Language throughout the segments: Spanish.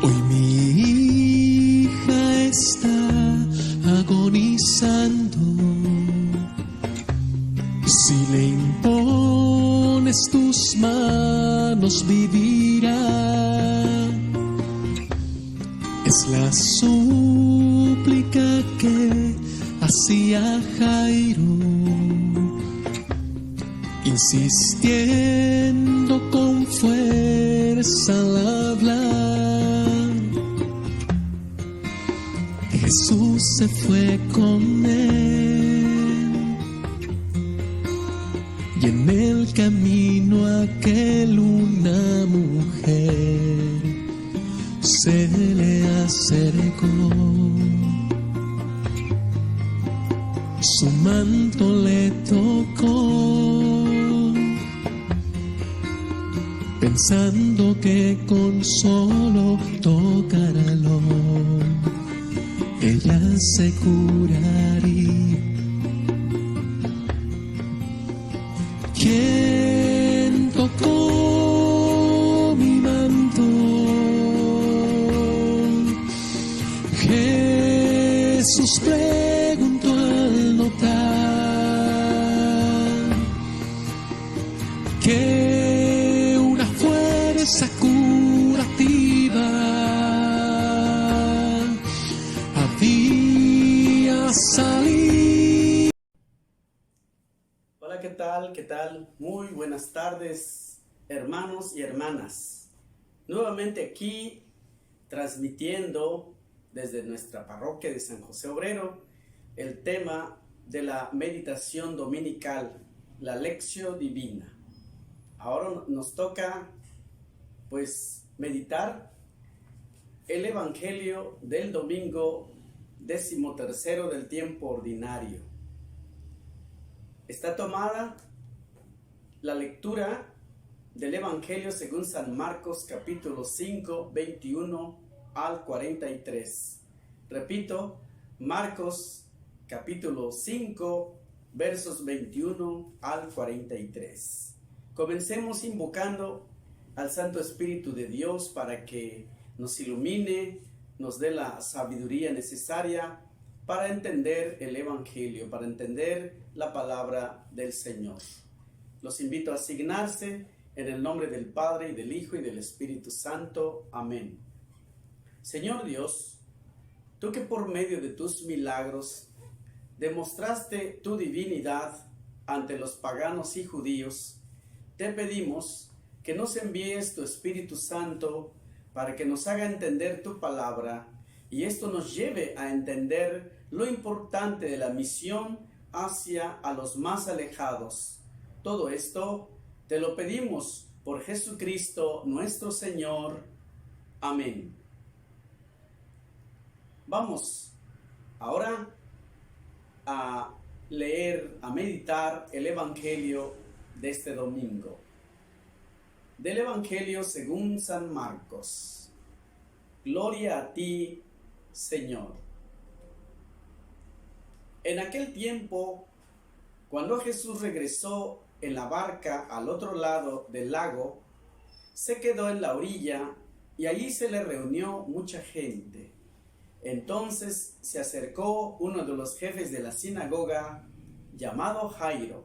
Hoy mi hija está agonizando. Si le impones tus manos, vivirá. Es la súplica que hacía Jairo, insistiendo con fuerza al hablar. Jesús se fue con él, y en el camino aquel una mujer se le acercó. Su manto le tocó, pensando que con solo tocarlo ella se curaría. ¿Quién tocó mi manto? Jesús preguntó al notar que una fuerza curativa había salido. Hola, ¿qué tal? ¿Qué tal? Muy buenas tardes, hermanos y hermanas. Nuevamente aquí transmitiendo desde nuestra parroquia de San José Obrero el tema de la meditación dominical, la Lectio Divina. Ahora nos toca pues meditar el Evangelio del domingo 13º del tiempo ordinario. Está tomada la lectura del Evangelio según San Marcos, capítulo 5, 21 al 43. Repito, Marcos, capítulo 5, versos 21 al 43. Comencemos invocando al Santo Espíritu de Dios para que nos ilumine, nos dé la sabiduría necesaria para entender el Evangelio, para entender la palabra del Señor. Los invito a asignarse en el nombre del Padre, y del Hijo, y del Espíritu Santo. Amén. Señor Dios, tú que por medio de tus milagros demostraste tu divinidad ante los paganos y judíos, te pedimos que nos envíes tu Espíritu Santo para que nos haga entender tu palabra, y esto nos lleve a entender lo importante de la misión hacia a los más alejados. Todo esto te lo pedimos por Jesucristo nuestro Señor. Amén. Vamos ahora a leer, a meditar el Evangelio de este domingo. Del Evangelio según San Marcos. Gloria a ti, Señor. En aquel tiempo, cuando Jesús regresó en la barca al otro lado del lago, se quedó en la orilla y allí se le reunió mucha gente. Entonces se acercó uno de los jefes de la sinagoga, llamado Jairo.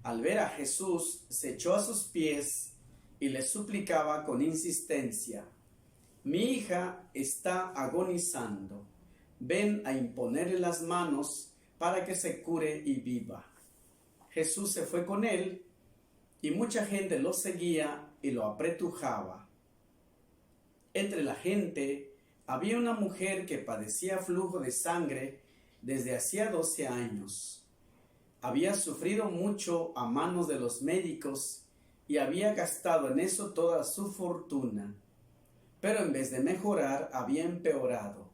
Al ver a Jesús, se echó a sus pies y le suplicaba con insistencia: mi hija está agonizando. Ven a imponerle las manos para que se cure y viva. Jesús se fue con él, y mucha gente lo seguía y lo apretujaba. Entre la gente había una mujer que padecía flujo de sangre desde hacía 12 años. Había sufrido mucho a manos de los médicos y había gastado en eso toda su fortuna, pero en vez de mejorar había empeorado.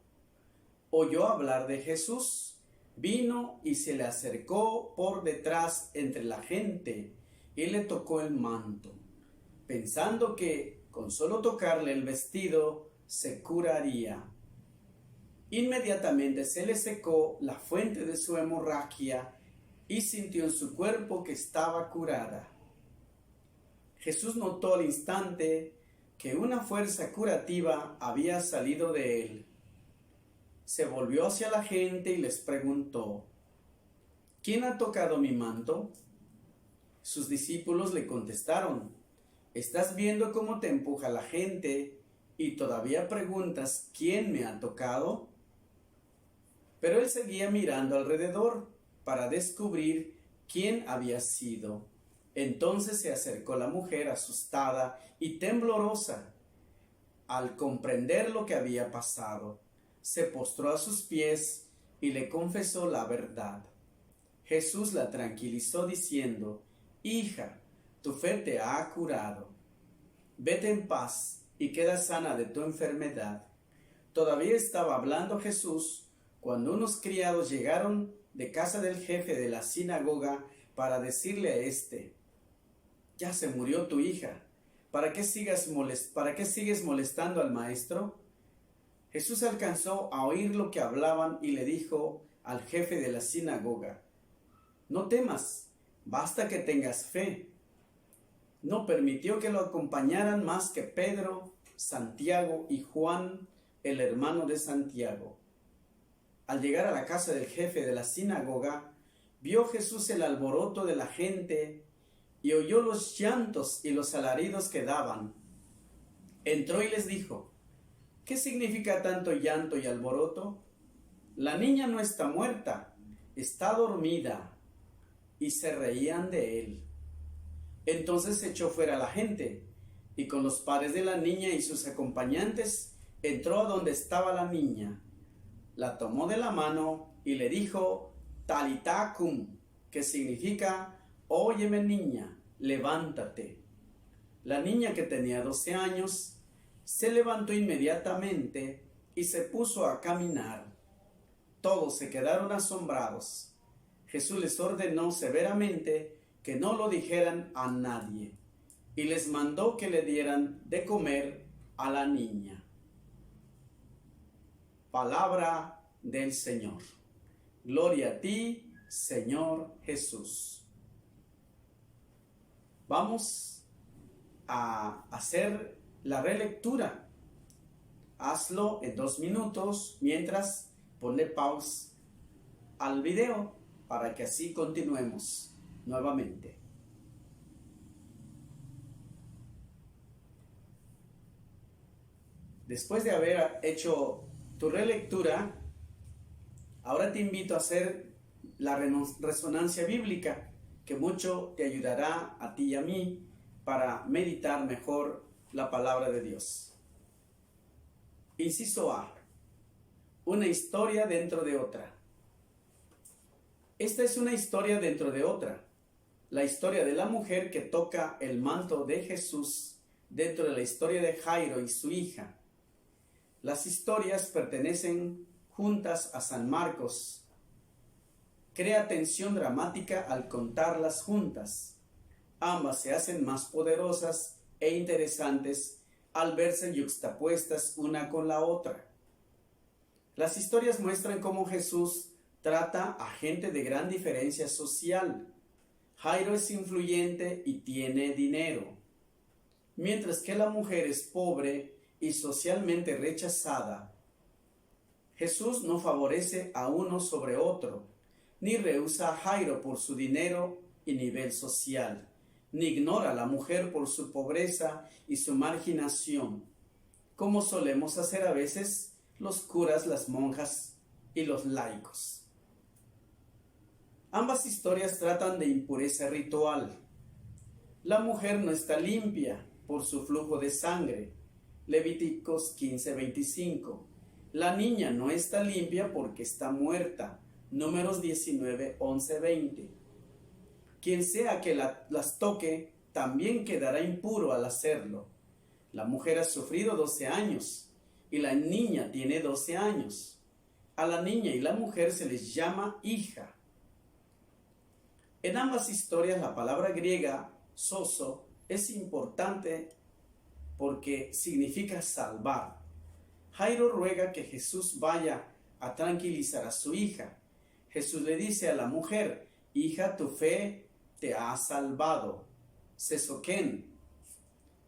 Oyó hablar de Jesús, vino y se le acercó por detrás entre la gente y le tocó el manto, pensando que con solo tocarle el vestido se curaría. Inmediatamente se le secó la fuente de su hemorragia y sintió en su cuerpo que estaba curada. Jesús notó al instante que una fuerza curativa había salido de él. Se volvió hacia la gente y les preguntó: ¿quién ha tocado mi manto? Sus discípulos le contestaron: ¿estás viendo cómo te empuja la gente y todavía preguntas quién me ha tocado? Pero él seguía mirando alrededor para descubrir quién había sido. Entonces se acercó la mujer asustada y temblorosa. Al comprender lo que había pasado, se postró a sus pies y le confesó la verdad. Jesús la tranquilizó diciendo: hija, tu fe te ha curado. Vete en paz y queda sana de tu enfermedad. Todavía estaba hablando Jesús cuando unos criados llegaron de casa del jefe de la sinagoga para decirle a éste: ya se murió tu hija, ¿para qué sigues molestando al maestro? Jesús alcanzó a oír lo que hablaban y le dijo al jefe de la sinagoga: no temas, basta que tengas fe. No permitió que lo acompañaran más que Pedro, Santiago y Juan, el hermano de Santiago. Al llegar a la casa del jefe de la sinagoga, vio Jesús el alboroto de la gente y oyó los llantos y los alaridos que daban. Entró y les dijo: ¿qué significa tanto llanto y alboroto? La niña no está muerta, está dormida. Y se reían de él. Entonces echó fuera a la gente, y con los padres de la niña y sus acompañantes entró a donde estaba la niña. La tomó de la mano y le dijo: Talitá cum, que significa: óyeme niña, levántate. La niña, que tenía 12 años, se levantó inmediatamente y se puso a caminar. Todos se quedaron asombrados. Jesús les ordenó severamente que no lo dijeran a nadie y les mandó que le dieran de comer a la niña. Palabra del Señor. Gloria a ti, Señor Jesús. Vamos a hacer la relectura. Hazlo en 2 minutos mientras ponle pausa al video para que así continuemos nuevamente. Después de haber hecho tu relectura, ahora te invito a hacer la resonancia bíblica, que mucho te ayudará a ti y a mí para meditar mejor la palabra de Dios. Inciso A: una historia dentro de otra. Esta es una historia dentro de otra. La historia de la mujer que toca el manto de Jesús dentro de la historia de Jairo y su hija. Las historias pertenecen juntas a San Marcos. Crea tensión dramática al contarlas juntas. Ambas se hacen más poderosas e interesantes al verse yuxtapuestas una con la otra. Las historias muestran cómo Jesús trata a gente de gran diferencia social. Jairo es influyente y tiene dinero, mientras que la mujer es pobre y socialmente rechazada. Jesús no favorece a uno sobre otro, ni rehúsa a Jairo por su dinero y nivel social, ni ignora a la mujer por su pobreza y su marginación, como solemos hacer a veces los curas, las monjas y los laicos. Ambas historias tratan de impureza ritual. La mujer no está limpia por su flujo de sangre, Levíticos 15:25. La niña no está limpia porque está muerta, Números 19:11-20. Quien sea que las toque también quedará impuro al hacerlo. La mujer ha sufrido 12 años y la niña tiene 12 años. A la niña y la mujer se les llama hija. En ambas historias la palabra griega soso es importante porque significa salvar. Jairo ruega que Jesús vaya a tranquilizar a su hija. Jesús le dice a la mujer: hija, tu fe te ha salvado. Sesoquén.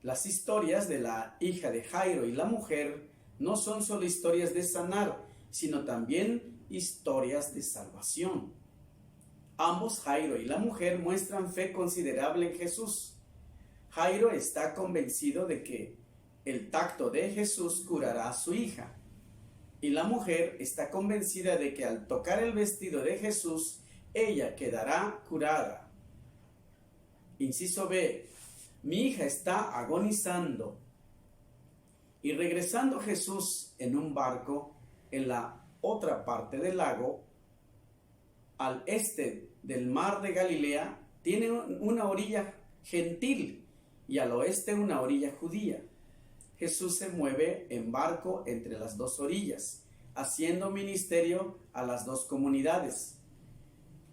Las historias de la hija de Jairo y la mujer no son solo historias de sanar, sino también historias de salvación. Ambos, Jairo y la mujer, muestran fe considerable en Jesús. Jairo está convencido de que el tacto de Jesús curará a su hija. Y la mujer está convencida de que al tocar el vestido de Jesús, ella quedará curada. Inciso B. Mi hija está agonizando. Y regresando Jesús en un barco en la otra parte del lago, al este del mar de Galilea, tiene una orilla gentil y al oeste una orilla judía. Jesús se mueve en barco entre las dos orillas, haciendo ministerio a las dos comunidades.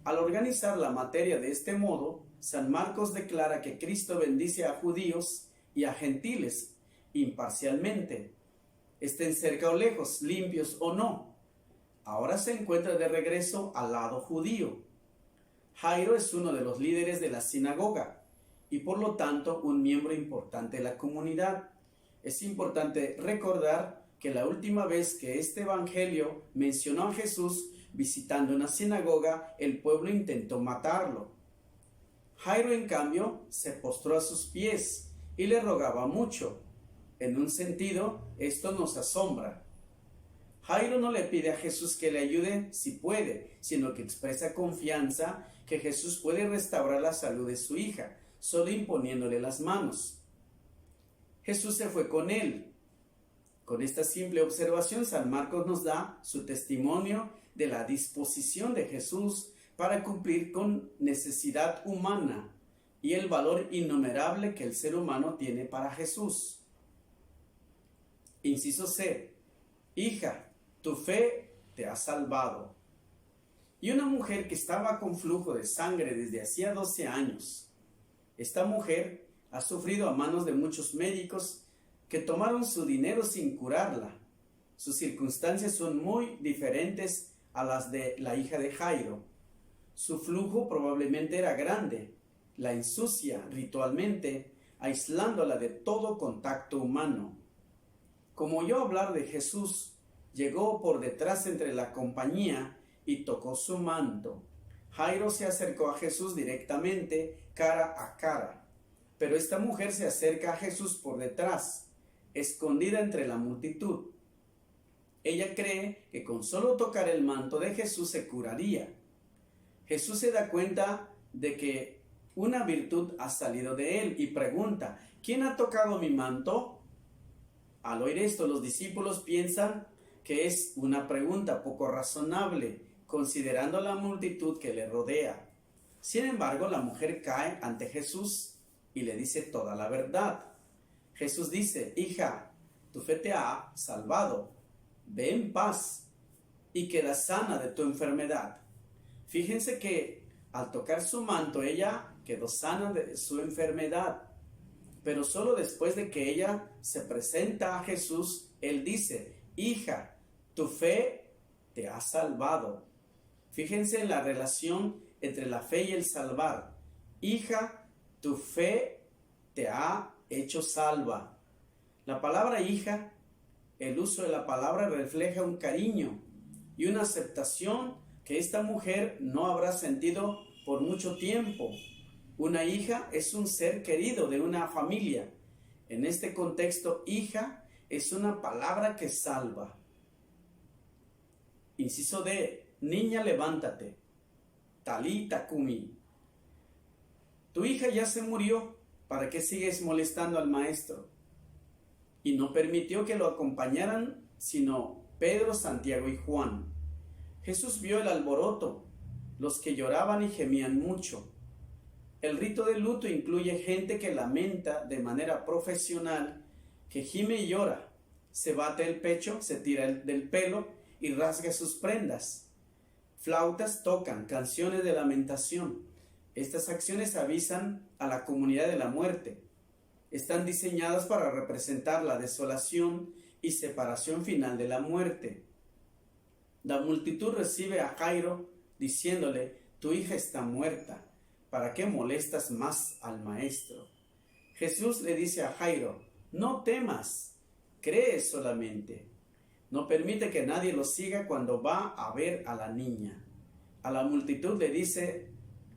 Al organizar la materia de este modo, San Marcos declara que Cristo bendice a judíos y a gentiles imparcialmente, estén cerca o lejos, limpios o no. Ahora se encuentra de regreso al lado judío. Jairo es uno de los líderes de la sinagoga y por lo tanto un miembro importante de la comunidad. Es importante recordar que la última vez que este evangelio mencionó a Jesús visitando una sinagoga, el pueblo intentó matarlo. Jairo, en cambio, se postró a sus pies y le rogaba mucho. En un sentido, esto nos asombra. Jairo no le pide a Jesús que le ayude si puede, sino que expresa confianza que Jesús puede restaurar la salud de su hija, solo imponiéndole las manos. Jesús se fue con él. Con esta simple observación, San Marcos nos da su testimonio de la disposición de Jesús para cumplir con necesidad humana y el valor innumerable que el ser humano tiene para Jesús. Inciso C. Hija, tu fe te ha salvado. Y una mujer que estaba con flujo de sangre desde hacía 12 años. Esta mujer ha sufrido a manos de muchos médicos que tomaron su dinero sin curarla. Sus circunstancias son muy diferentes a las de la hija de Jairo. Su flujo probablemente era grande, la ensucia ritualmente, aislándola de todo contacto humano. Como oyó hablar de Jesús, llegó por detrás entre la compañía y tocó su manto. Jairo se acercó a Jesús directamente, cara a cara. Pero esta mujer se acerca a Jesús por detrás, escondida entre la multitud. Ella cree que con solo tocar el manto de Jesús se curaría. Jesús se da cuenta de que una virtud ha salido de él y pregunta: ¿quién ha tocado mi manto? Al oír esto, los discípulos piensan que es una pregunta poco razonable, considerando la multitud que le rodea. Sin embargo, la mujer cae ante Jesús y le dice toda la verdad. Jesús dice: hija, tu fe te ha salvado. Ve en paz y queda sana de tu enfermedad. Fíjense que al tocar su manto, ella quedó sana de su enfermedad. Pero solo después de que ella se presenta a Jesús, él dice: hija, tu fe te ha salvado. Fíjense en la relación entre la fe y el salvar. Hija, tu fe te ha hecho salva. La palabra hija, el uso de la palabra refleja un cariño y una aceptación que esta mujer no habrá sentido por mucho tiempo. Una hija es un ser querido de una familia. En este contexto, hija es una palabra que salva. Inciso D. Niña, levántate. Talita cumi. Tu hija ya se murió. ¿Para qué sigues molestando al maestro? Y no permitió que lo acompañaran sino Pedro, Santiago y Juan. Jesús vio el alboroto, los que lloraban y gemían mucho. El rito de luto incluye gente que lamenta de manera profesional, que gime y llora, se bate el pecho, se tira del pelo y rasga sus prendas. Flautas tocan canciones de lamentación. Estas acciones avisan a la comunidad de la muerte. Están diseñadas para representar la desolación y separación final de la muerte. La multitud recibe a Jairo diciéndole: tu hija está muerta, ¿para qué molestas más al maestro? Jesús le dice a Jairo, no temas, cree solamente. No permite que nadie lo siga cuando va a ver a la niña. A la multitud le dice,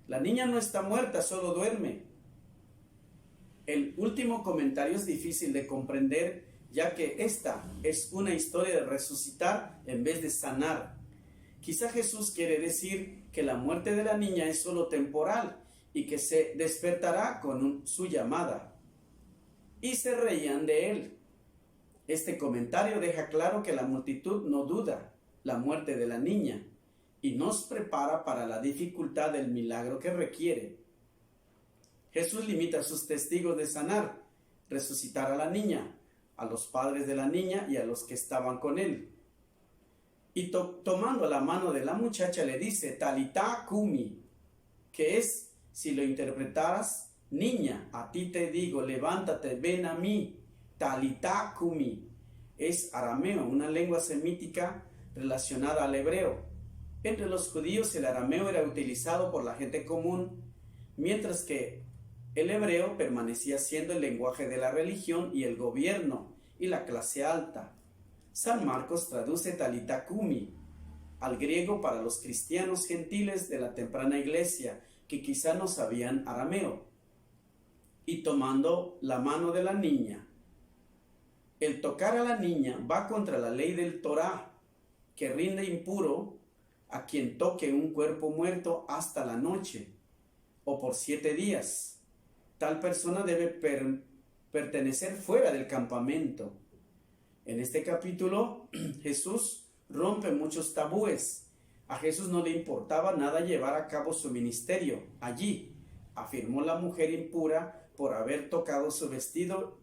la niña no está muerta, solo duerme. El último comentario es difícil de comprender, ya que esta es una historia de resucitar en vez de sanar. Quizá Jesús quiere decir que la muerte de la niña es solo temporal y que se despertará con su llamada. Y se reían de él. Este comentario deja claro que la multitud no duda la muerte de la niña y nos prepara para la dificultad del milagro que requiere. Jesús limita a sus testigos de sanar, resucitar a la niña, a los padres de la niña y a los que estaban con él. Y tomando la mano de la muchacha le dice, Talitá cumi, que es, si lo interpretaras, niña, a ti te digo, levántate, ven a mí. Talitá cumi es arameo, una lengua semítica relacionada al hebreo. Entre los judíos el arameo era utilizado por la gente común, mientras que el hebreo permanecía siendo el lenguaje de la religión y el gobierno y la clase alta. San Marcos traduce Talitá cumi al griego para los cristianos gentiles de la temprana iglesia que quizá no sabían arameo. Y tomando la mano de la niña. El tocar a la niña va contra la ley del Torá, que rinde impuro a quien toque un cuerpo muerto hasta la noche o por 7 días. Tal persona debe pertenecer fuera del campamento. En este capítulo, Jesús rompe muchos tabúes. A Jesús no le importaba nada llevar a cabo su ministerio allí, afirmó la mujer impura por haber tocado su vestido,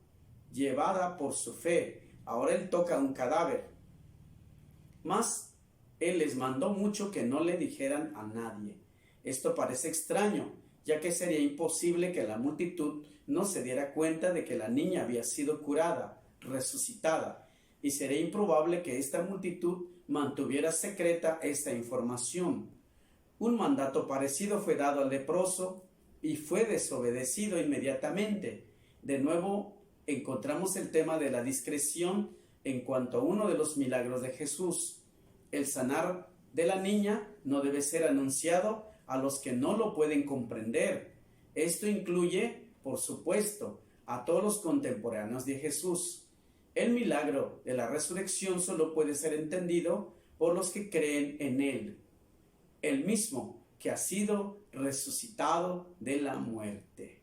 llevada por su fe. Ahora él toca un cadáver. Mas él les mandó mucho que no le dijeran a nadie. Esto parece extraño, ya que sería imposible que la multitud no se diera cuenta de que la niña había sido curada, resucitada, y sería improbable que esta multitud mantuviera secreta esta información. Un mandato parecido fue dado al leproso y fue desobedecido inmediatamente. De nuevo, encontramos el tema de la discreción en cuanto a uno de los milagros de Jesús. El sanar de la niña no debe ser anunciado a los que no lo pueden comprender. Esto incluye, por supuesto, a todos los contemporáneos de Jesús. El milagro de la resurrección solo puede ser entendido por los que creen en él, el mismo que ha sido resucitado de la muerte.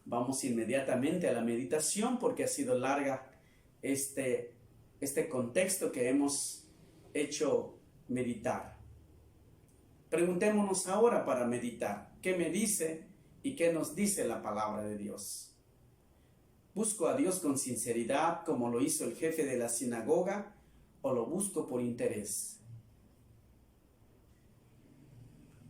Vamos inmediatamente a la meditación porque ha sido larga este contexto que hemos hecho meditar. Preguntémonos ahora para meditar, ¿qué me dice y qué nos dice la palabra de Dios? ¿Busco a Dios con sinceridad como lo hizo el jefe de la sinagoga o lo busco por interés?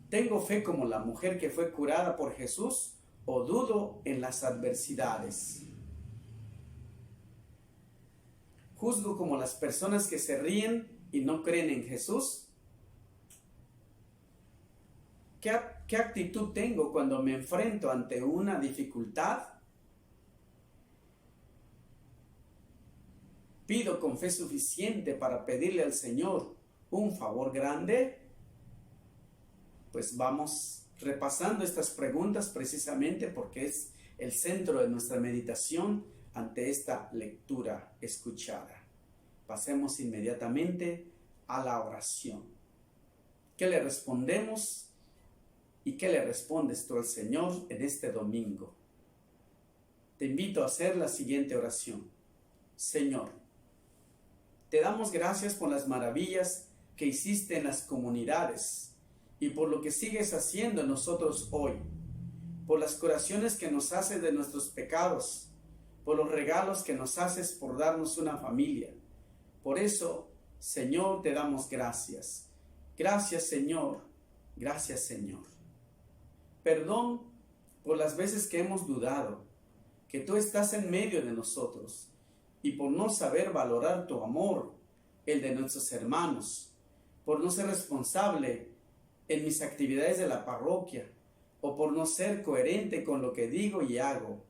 ¿Tengo fe como la mujer que fue curada por Jesús o dudo en las adversidades? ¿Juzgo como las personas que se ríen y no creen en Jesús? ¿Qué actitud tengo cuando me enfrento ante una dificultad? ¿Pido con fe suficiente para pedirle al Señor un favor grande? Pues vamos repasando estas preguntas precisamente porque es el centro de nuestra meditación ante esta lectura escuchada. Pasemos inmediatamente a la oración. ¿Qué le respondemos y qué le respondes tú al Señor en este domingo? Te invito a hacer la siguiente oración. Señor, te damos gracias por las maravillas que hiciste en las comunidades y por lo que sigues haciendo en nosotros hoy, por las curaciones que nos haces de nuestros pecados, por los regalos que nos haces por darnos una familia. Por eso, Señor, te damos gracias. Gracias, Señor. Gracias, Señor. Perdón por las veces que hemos dudado, que tú estás en medio de nosotros, y por no saber valorar tu amor, el de nuestros hermanos, por no ser responsable en mis actividades de la parroquia, o por no ser coherente con lo que digo y hago.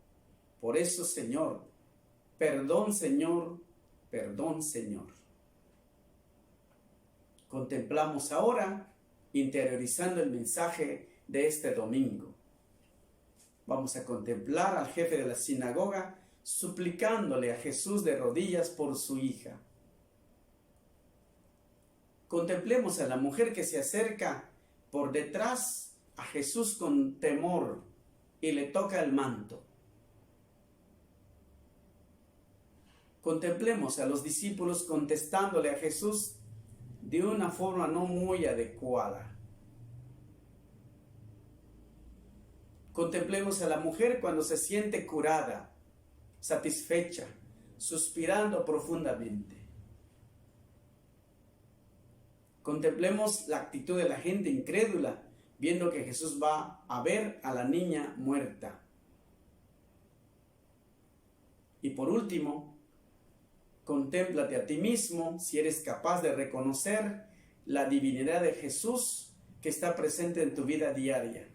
Por eso, Señor, perdón, Señor, perdón, Señor. Contemplamos ahora, interiorizando el mensaje de este domingo. Vamos a contemplar al jefe de la sinagoga, suplicándole a Jesús de rodillas por su hija. Contemplemos a la mujer que se acerca por detrás a Jesús con temor y le toca el manto. Contemplemos a los discípulos contestándole a Jesús de una forma no muy adecuada. Contemplemos a la mujer cuando se siente curada, satisfecha, suspirando profundamente. Contemplemos la actitud de la gente incrédula, viendo que Jesús va a ver a la niña muerta. Y por último, contémplate a ti mismo si eres capaz de reconocer la divinidad de Jesús que está presente en tu vida diaria.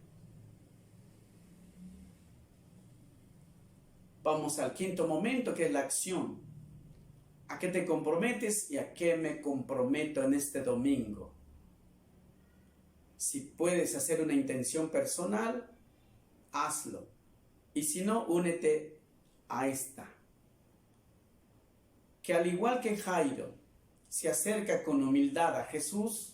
Vamos al quinto momento, que es la acción. ¿A qué te comprometes y a qué me comprometo en este domingo? Si puedes hacer una intención personal, hazlo. Y si no, únete a esta. Que al igual que Jairo se acerca con humildad a Jesús,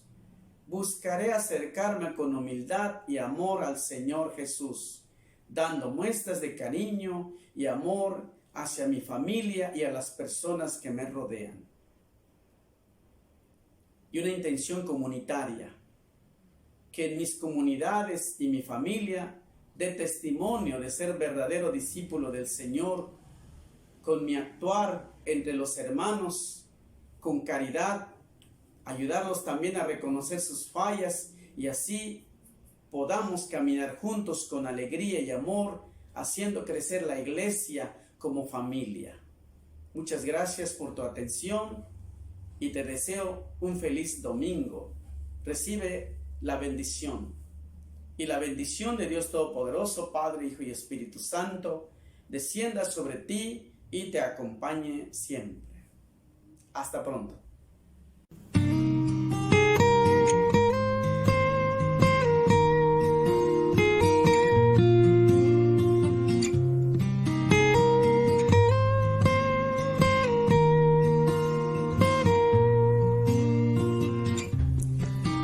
buscaré acercarme con humildad y amor al Señor Jesús, dando muestras de cariño y amor hacia mi familia y a las personas que me rodean. Y una intención comunitaria, que en mis comunidades y mi familia dé testimonio de ser verdadero discípulo del Señor, con mi actuar entre los hermanos, con caridad, ayudarlos también a reconocer sus fallas y así podamos caminar juntos con alegría y amor, haciendo crecer la iglesia como familia. Muchas gracias por tu atención y te deseo un feliz domingo. Recibe la bendición. Y la bendición de Dios Todopoderoso, Padre, Hijo y Espíritu Santo, descienda sobre ti y te acompañe siempre. Hasta pronto.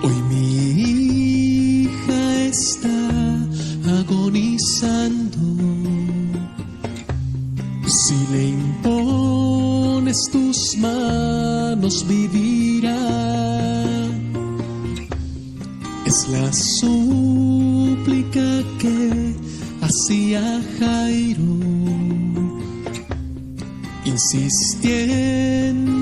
Hoy mi hija está agonizando. Si le impones tus manos, vivirá. Es la súplica que hacía Jairo, insistiendo